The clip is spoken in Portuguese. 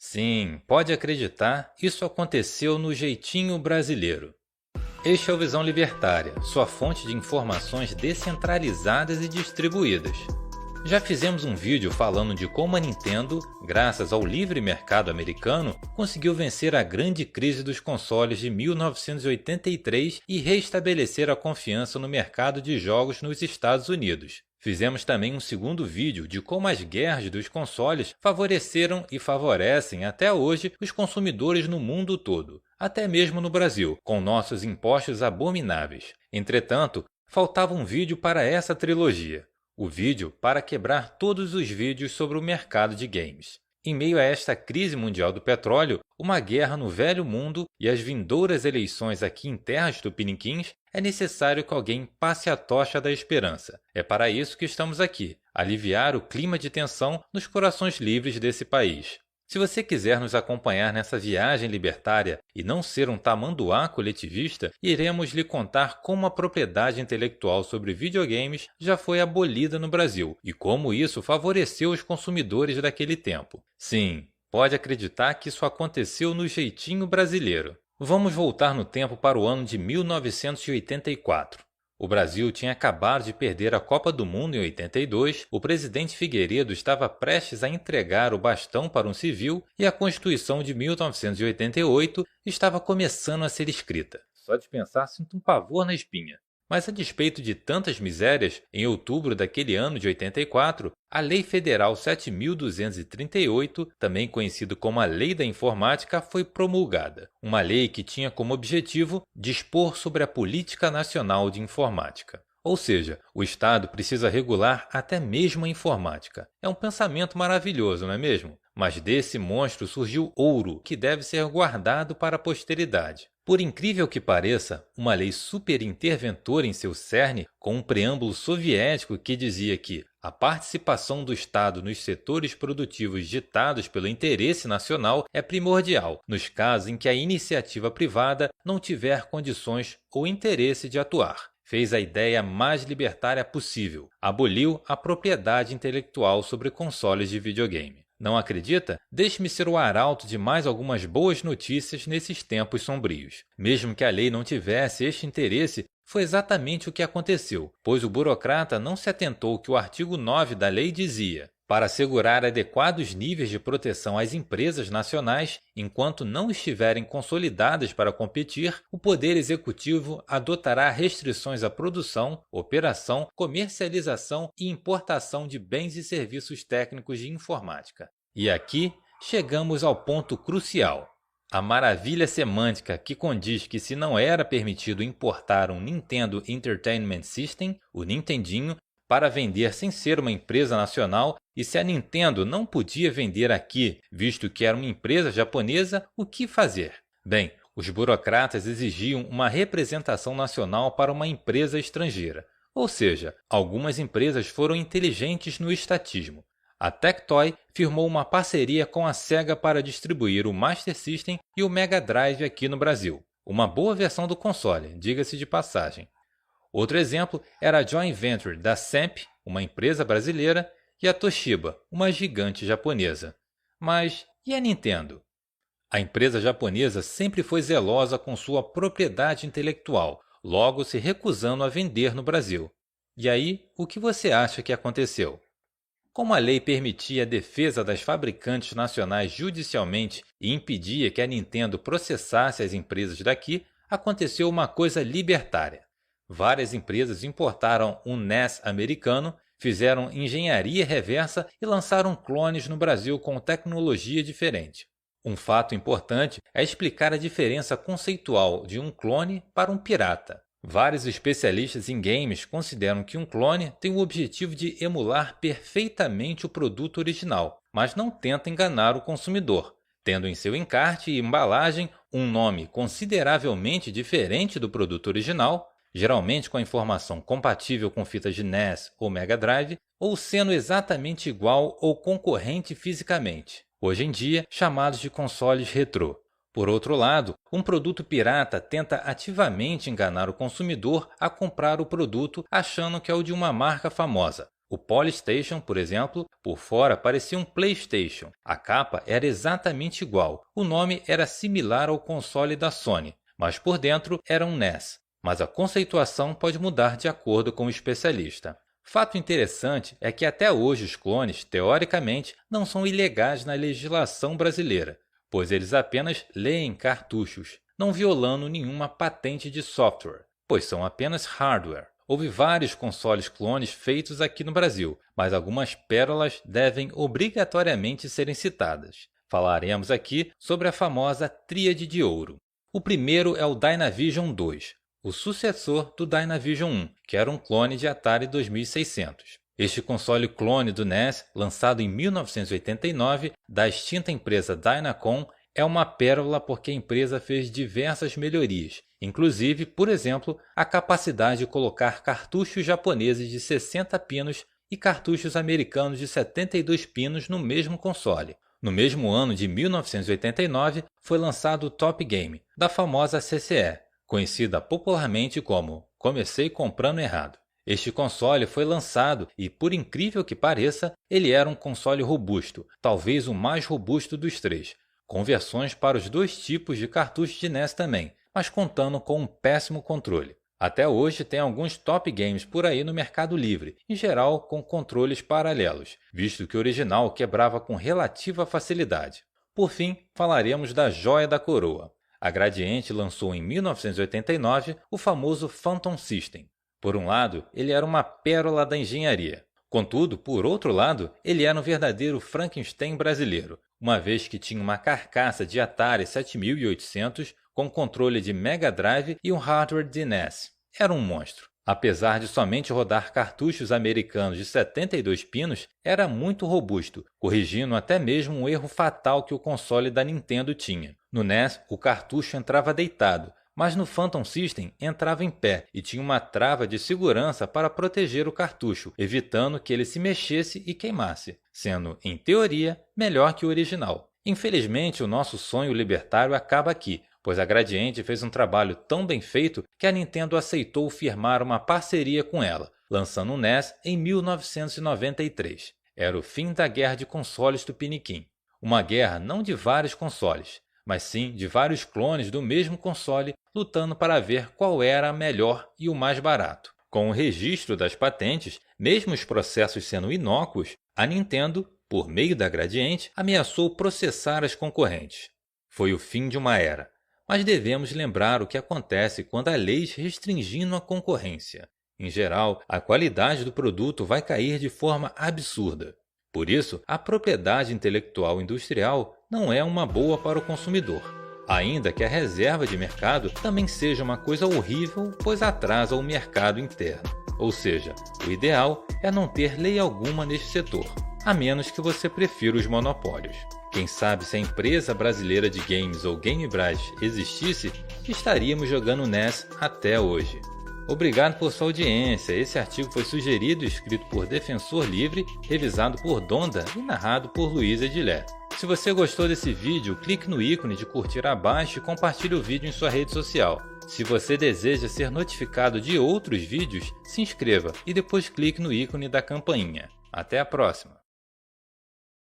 Sim, pode acreditar, isso aconteceu no jeitinho brasileiro. Este é o Visão Libertária, sua fonte de informações descentralizadas e distribuídas. Já fizemos um vídeo falando de como a Nintendo, graças ao livre mercado americano, conseguiu vencer a grande crise dos consoles de 1983 e restabelecer a confiança no mercado de jogos nos Estados Unidos. Fizemos também um segundo vídeo de como as guerras dos consoles favoreceram e favorecem até hoje os consumidores no mundo todo, até mesmo no Brasil, com nossos impostos abomináveis. Entretanto, faltava um vídeo para essa trilogia. O vídeo para quebrar todos os vídeos sobre o mercado de games. Em meio a esta crise mundial do petróleo, uma guerra no velho mundo e as vindouras eleições aqui em terras tupiniquins, é necessário que alguém passe a tocha da esperança. É para isso que estamos aqui, aliviar o clima de tensão nos corações livres desse país. Se você quiser nos acompanhar nessa viagem libertária e não ser um tamanduá coletivista, iremos lhe contar como a propriedade intelectual sobre videogames já foi abolida no Brasil e como isso favoreceu os consumidores daquele tempo. Sim, pode acreditar que isso aconteceu no jeitinho brasileiro. Vamos voltar no tempo para o ano de 1984. O Brasil tinha acabado de perder a Copa do Mundo em 82, o presidente Figueiredo estava prestes a entregar o bastão para um civil e a Constituição de 1988 estava começando a ser escrita. Só de pensar sinto um pavor na espinha. Mas a despeito de tantas misérias, em outubro daquele ano de 84, a Lei Federal 7.238, também conhecida como a Lei da Informática, foi promulgada. Uma lei que tinha como objetivo dispor sobre a Política Nacional de Informática. Ou seja, o Estado precisa regular até mesmo a informática. É um pensamento maravilhoso, não é mesmo? Mas desse monstro surgiu ouro, que deve ser guardado para a posteridade. Por incrível que pareça, uma lei super interventora em seu cerne, com um preâmbulo soviético que dizia que a participação do Estado nos setores produtivos ditados pelo interesse nacional é primordial, nos casos em que a iniciativa privada não tiver condições ou interesse de atuar. Fez a ideia mais libertária possível, aboliu a propriedade intelectual sobre consoles de videogame. Não acredita? Deixe-me ser o arauto de mais algumas boas notícias nesses tempos sombrios. Mesmo que a lei não tivesse este interesse, foi exatamente o que aconteceu, pois o burocrata não se atentou que o artigo 9 da lei dizia: para assegurar adequados níveis de proteção às empresas nacionais, enquanto não estiverem consolidadas para competir, o Poder Executivo adotará restrições à produção, operação, comercialização e importação de bens e serviços técnicos de informática. E aqui chegamos ao ponto crucial. A maravilha semântica que condiz que se não era permitido importar um Nintendo Entertainment System, o Nintendinho, para vender sem ser uma empresa nacional, e se a Nintendo não podia vender aqui, visto que era uma empresa japonesa, o que fazer? Bem, os burocratas exigiam uma representação nacional para uma empresa estrangeira. Ou seja, algumas empresas foram inteligentes no estatismo. A Tectoy firmou uma parceria com a Sega para distribuir o Master System e o Mega Drive aqui no Brasil. Uma boa versão do console, diga-se de passagem. Outro exemplo era a joint venture da SEMP, uma empresa brasileira, e a Toshiba, uma gigante japonesa. Mas e a Nintendo? A empresa japonesa sempre foi zelosa com sua propriedade intelectual, logo se recusando a vender no Brasil. E aí, o que você acha que aconteceu? Como a lei permitia a defesa das fabricantes nacionais judicialmente e impedia que a Nintendo processasse as empresas daqui, aconteceu uma coisa libertária. Várias empresas importaram um NES americano, fizeram engenharia reversa e lançaram clones no Brasil com tecnologia diferente. Um fato importante é explicar a diferença conceitual de um clone para um pirata. Vários especialistas em games consideram que um clone tem o objetivo de emular perfeitamente o produto original, mas não tenta enganar o consumidor, tendo em seu encarte e embalagem um nome consideravelmente diferente do produto original, geralmente com a informação compatível com fitas de NES ou Mega Drive, ou sendo exatamente igual ou concorrente fisicamente, hoje em dia chamados de consoles retrô. Por outro lado, um produto pirata tenta ativamente enganar o consumidor a comprar o produto achando que é o de uma marca famosa, O Polystation, por exemplo, por fora parecia um PlayStation. A capa era exatamente igual, o nome era similar ao console da Sony, mas por dentro era um NES. Mas a conceituação pode mudar de acordo com o especialista. Fato interessante é que até hoje os clones, teoricamente, não são ilegais na legislação brasileira, pois eles apenas leem cartuchos, não violando nenhuma patente de software, pois são apenas hardware. Houve vários consoles clones feitos aqui no Brasil, mas algumas pérolas devem obrigatoriamente serem citadas. Falaremos aqui sobre a famosa Tríade de Ouro. O primeiro é o Dynavision 2, o sucessor do Dynavision 1, que era um clone de Atari 2600. Este console clone do NES, lançado em 1989, da extinta empresa Dynacon, é uma pérola porque a empresa fez diversas melhorias, inclusive, por exemplo, a capacidade de colocar cartuchos japoneses de 60 pinos e cartuchos americanos de 72 pinos no mesmo console. No mesmo ano de 1989, foi lançado o Top Game, da famosa CCE, conhecida popularmente como Comecei Comprando Errado. Este console foi lançado e, por incrível que pareça, ele era um console robusto, talvez o mais robusto dos três, com versões para os dois tipos de cartuchos de NES também, mas contando com um péssimo controle. Até hoje tem alguns top games por aí no mercado livre, em geral com controles paralelos, visto que o original quebrava com relativa facilidade. Por fim, falaremos da joia da coroa. A Gradiente lançou em 1989 o famoso Phantom System. Por um lado, ele era uma pérola da engenharia. Contudo, por outro lado, ele era um verdadeiro Frankenstein brasileiro, uma vez que tinha uma carcaça de Atari 7800 com controle de Mega Drive e um hardware de NES. Era um monstro. Apesar de somente rodar cartuchos americanos de 72 pinos, era muito robusto, corrigindo até mesmo um erro fatal que o console da Nintendo tinha. No NES, o cartucho entrava deitado, mas no Phantom System entrava em pé e tinha uma trava de segurança para proteger o cartucho, evitando que ele se mexesse e queimasse, sendo, em teoria, melhor que o original. Infelizmente, o nosso sonho libertário acaba aqui, pois a Gradiente fez um trabalho tão bem feito que a Nintendo aceitou firmar uma parceria com ela, lançando o NES em 1993. Era o fim da guerra de consoles Tupiniquim. Uma guerra não de vários consoles, mas sim de vários clones do mesmo console lutando para ver qual era a melhor e o mais barato. Com o registro das patentes, mesmo os processos sendo inócuos, a Nintendo, por meio da Gradiente, ameaçou processar as concorrentes. Foi o fim de uma era. Mas devemos lembrar o que acontece quando há leis restringindo a concorrência. Em geral, a qualidade do produto vai cair de forma absurda. Por isso, a propriedade intelectual industrial não é uma boa para o consumidor, ainda que a reserva de mercado também seja uma coisa horrível, pois atrasa o mercado interno. Ou seja, o ideal é não ter lei alguma neste setor, a menos que você prefira os monopólios. Quem sabe se a empresa brasileira de games ou Gamebras existisse, estaríamos jogando NES até hoje. Obrigado por sua audiência. Esse artigo foi sugerido e escrito por Defensor Livre, revisado por Donda e narrado por Luiz Edilé. Se você gostou desse vídeo, clique no ícone de curtir abaixo e compartilhe o vídeo em sua rede social. Se você deseja ser notificado de outros vídeos, se inscreva e depois clique no ícone da campainha. Até a próxima!